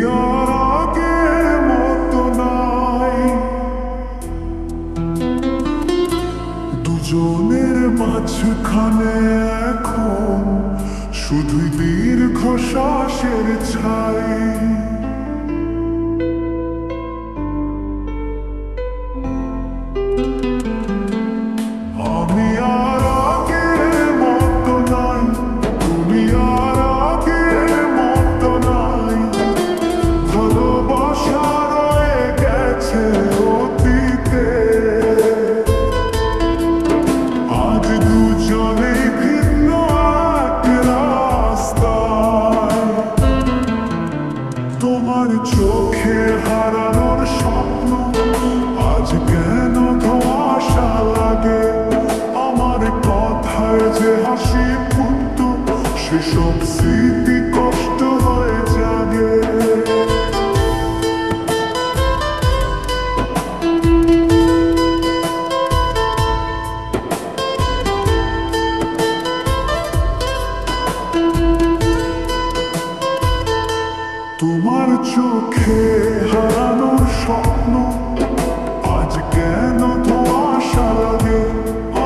আর আগের মতো নাই, দুজনের মাঝখানে এখন শুধুই দীর্ঘশ্বাসের ছাই। আমি আর আগের মতো নাই, তুমি আর আগের মতো নাই, ভালোবাসা রয়ে গেছে অতীতে। আজ দুজনেই ভিন্ন এক রাস্তায়, তোমার চোখে হারানোর স্বপ্ন আজ কেন ধোঁয়াশা লাগে। আমার কথায় যে হাসি ফুটতো সেসব স্মৃতি কষ্ট হয়ে জাগে। তোমার চোখে হারানোর স্বপ্ন আজ কেন ধোঁয়াশা লাগে।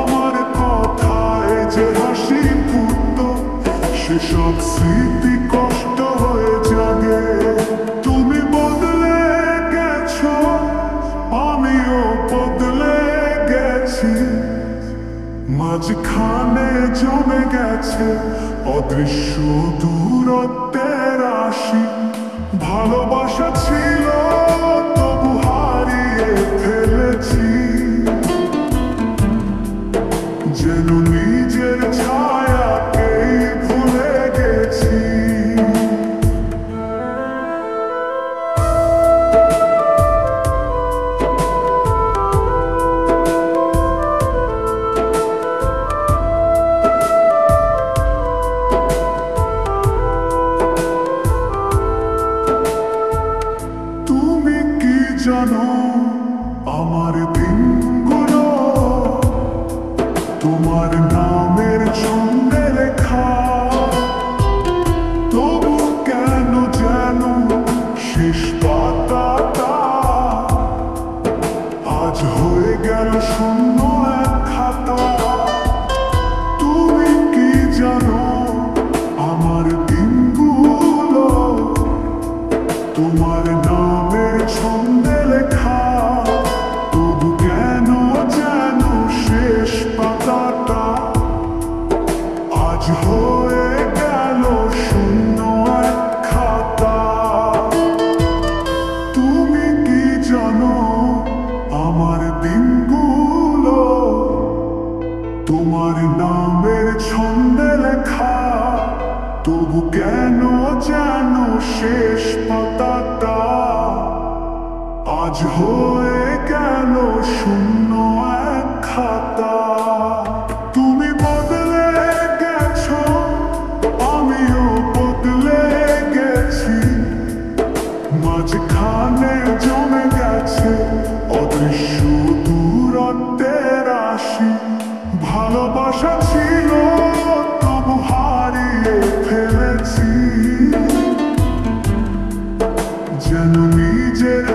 আমার কথায় যে হাসি ফুটতো সেসব স্মৃতি কষ্ট হয়ে জাগে। তুমি বদলে গেছো, আমিও বদলে গেছি, মাঝখানে জমে গেছে অদৃশ্য দূরত্বের রাশি। ভালোবাসা ছিল তবু হারিয়ে ফেলেছি, যেন নিজের ছায়াকেই ভুলে গেছি। জানো আমার দিনগুলো তোমার নামের ছন্দে লেখা, তবু কেন যেন শেষ পাতাটা আজ হয়ে গেল শূন্য এক খাতা। তুমি কি জানো আমার দিনগুলো তোমার নামের ছন্দে লেখা, তবু কেন যেন শেষ পাতাটা আজ হয়ে গেল শূন্য এক খাতা। তুমি কি জানো আমার দিনগুলো তোমার নামের ছন্দে লেখা, তবু কেন যেন শেষ পাতাটা আজ হয়ে গেল শূন্য এক খাতা। তুমি বদলে গেছো, আমিও বদলে গেছি, মাঝখানে জমে গেছে অদৃশ্য দূরত্বের রাশি। ভালোবাসা ছিল তবু হারিয়ে ফেলেছি, যেন নিজের